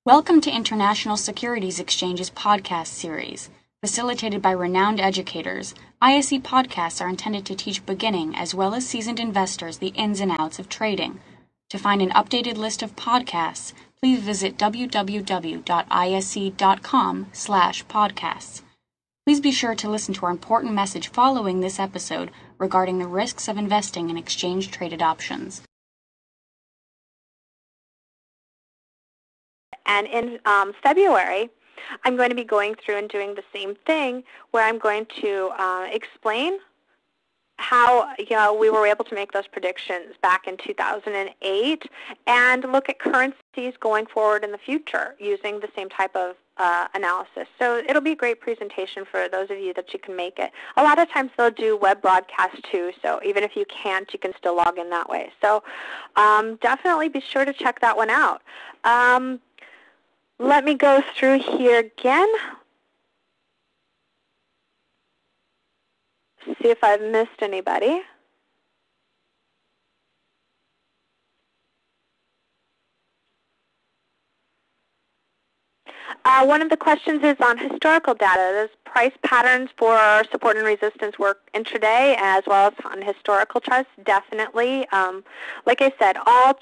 Welcome to International Securities Exchange's podcast series. Facilitated by renowned educators, ISE podcasts are intended to teach beginning as well as seasoned investors the ins and outs of trading. To find an updated list of podcasts, please visit www.ise.com/podcasts. Please be sure to listen to our important message following this episode regarding the risks of investing in exchange-traded options. And in February, I'm going to be going through and doing the same thing where I'm going to explain how we were able to make those predictions back in 2008 and look at currencies going forward in the future using the same type of analysis. So it'll be a great presentation for those of you that you can make it. A lot of times they'll do web broadcasts too, so even if you can't, you can still log in that way. So definitely be sure to check that one out. Let me go through here again. See if I've missed anybody. One of the questions is on historical data. Does price patterns for support and resistance work intraday as well as on historical charts? Definitely. Like I said, all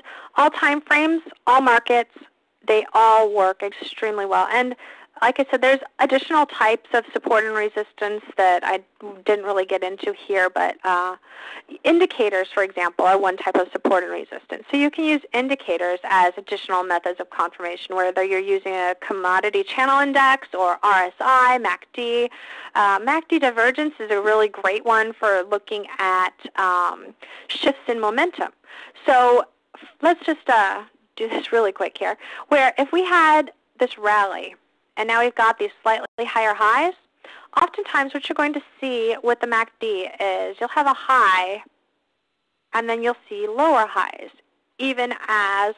time frames, all markets, they all work extremely well. And like I said, there's additional types of support and resistance that I didn't really get into here, but indicators, for example, are one type of support and resistance. So you can use indicators as additional methods of confirmation, whether you're using a commodity channel index or RSI, MACD. MACD divergence is a really great one for looking at shifts in momentum. So let's just do this really quick here, where if we had this rally, and now we've got these slightly higher highs, oftentimes what you're going to see with the MACD is you'll have a high, and then you'll see lower highs, even as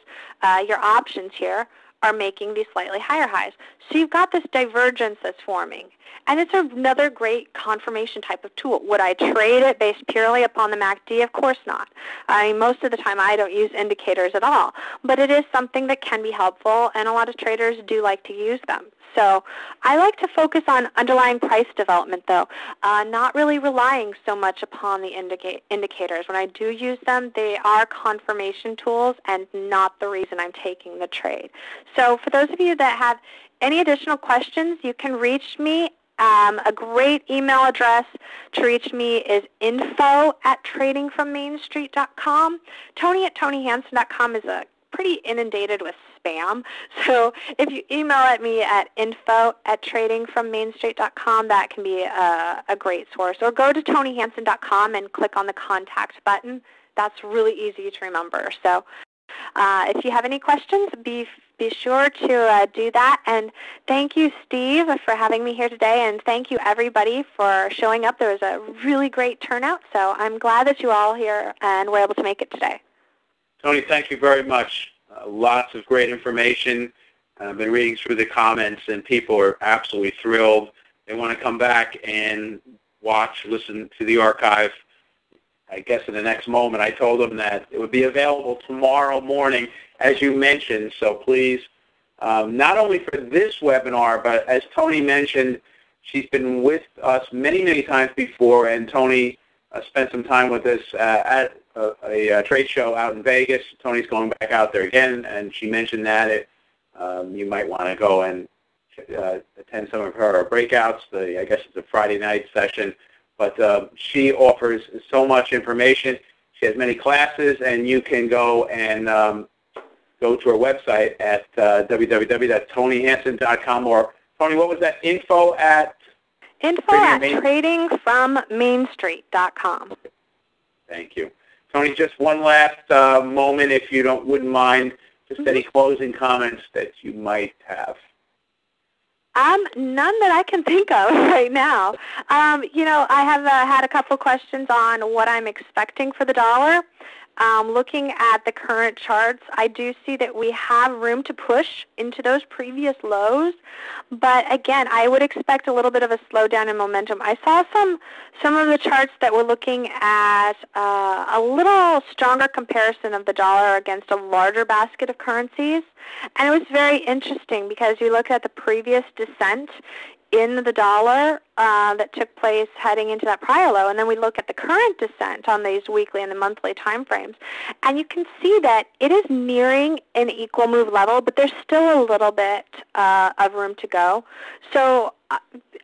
your options here are making these slightly higher highs. So you've got this divergence that's forming. And it's another great confirmation type of tool. Would I trade it based purely upon the MACD? Of course not. I mean, most of the time I don't use indicators at all. But it is something that can be helpful, and a lot of traders do like to use them. So I like to focus on underlying price development, though, not really relying so much upon the indicators. When I do use them, they are confirmation tools and not the reason I'm taking the trade. So for those of you that have any additional questions, you can reach me. A great email address to reach me is info@tradingfrommainstreet.com. Toni at tonihansen.com is pretty inundated with spam. So if you email at me at info@tradingfrommainstreet.com, that can be a great source. Or go to tonihansen.com and click on the contact button. That's really easy to remember. So if you have any questions, be sure to do that. And thank you, Steve, for having me here today. And thank you, everybody, for showing up. There was a really great turnout. So I'm glad that you all here and were able to make it today. Toni, thank you very much. Lots of great information. I've been reading through the comments, and people are absolutely thrilled. They want to come back and watch, listen to the archive. I guess in the next moment, I told them that it would be available tomorrow morning, as you mentioned. So please, not only for this webinar, but as Toni mentioned, she's been with us many, many times before, and Toni spent some time with us at a trade show out in Vegas. Toni's going back out there again, and she mentioned that you might want to go and attend some of her breakouts. I guess it's a Friday night session. But she offers so much information. She has many classes, and you can go and go to her website at www.tonihansen.com. Or, Toni, what was that? Info at tradingfrommainstreet.com. Thank you. Toni, just one last moment, if you wouldn't mind, just any closing comments that you might have. None that I can think of right now. I have had a couple questions on what I'm expecting for the dollar. Looking at the current charts, I do see that we have room to push into those previous lows, but again, I would expect a little bit of a slowdown in momentum. I saw some of the charts that were looking at a little stronger comparison of the dollar against a larger basket of currencies, and it was very interesting because you look at the previous descent in the dollar that took place heading into that prior low, and then we look at the current descent on these weekly and the monthly time frames, and you can see that it is nearing an equal move level, but there's still a little bit of room to go. So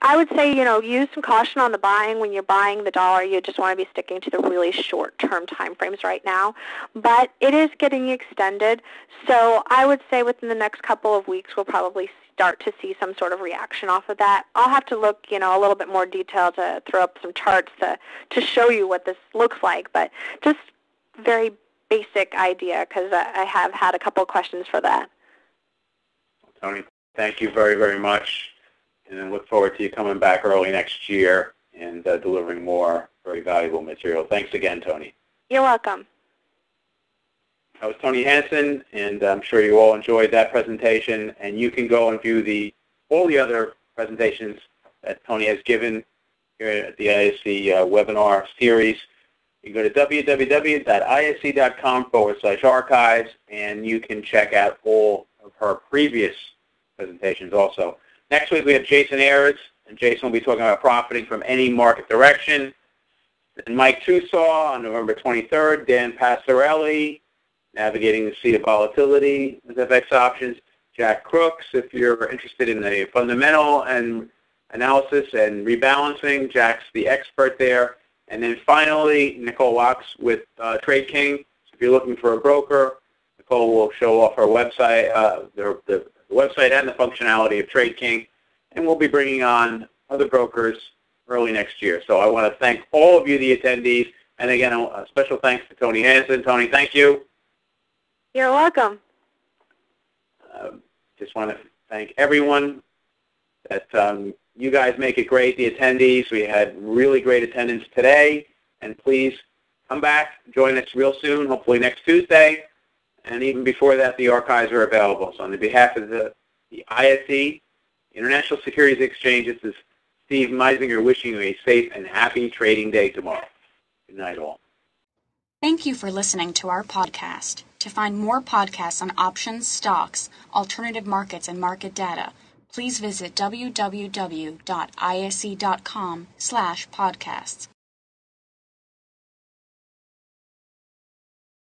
I would say, use some caution on the buying. When you're buying the dollar, you just want to be sticking to the really short-term time frames right now. But it is getting extended, so I would say within the next couple of weeks we'll probably start to see some sort of reaction off of that. I'll have to look, a little bit more detail to throw up some charts to show you what this looks like, but just very basic idea because I have had a couple of questions for that. Toni, thank you very, very much, and I look forward to you coming back early next year and delivering more very valuable material. Thanks again, Toni. You're welcome. That was Toni Hansen, and I'm sure you all enjoyed that presentation. And you can go and view all the other presentations that Toni has given here at the ISC webinar series. You go to www.isc.com/archives, and you can check out all of her previous presentations also. Next week we have Jason Ayers, and Jason will be talking about profiting from any market direction. And Mike Tusaw on November 23rd, Dan Passarelli, Navigating the Sea of Volatility with FX Options. Jack Crooks, if you're interested in the fundamental and analysis and rebalancing, Jack's the expert there. And then finally, Nicole Locks with Trade King. So if you're looking for a broker, Nicole will show off her website, the website and the functionality of Trade King. And we'll be bringing on other brokers early next year. So I want to thank all of you, the attendees. And again, a special thanks to Toni Hansen. Toni, thank you. You're welcome. Just want to thank everyone that you guys make it great, the attendees. We had really great attendance today, and please come back, join us real soon, hopefully next Tuesday, and even before that, the archives are available. So on behalf of the ISE, International Securities Exchange, this is Steve Meisinger wishing you a safe and happy trading day tomorrow. Good night, all. Thank you for listening to our podcast. To find more podcasts on options, stocks, alternative markets, and market data, please visit www.ise.com/podcasts.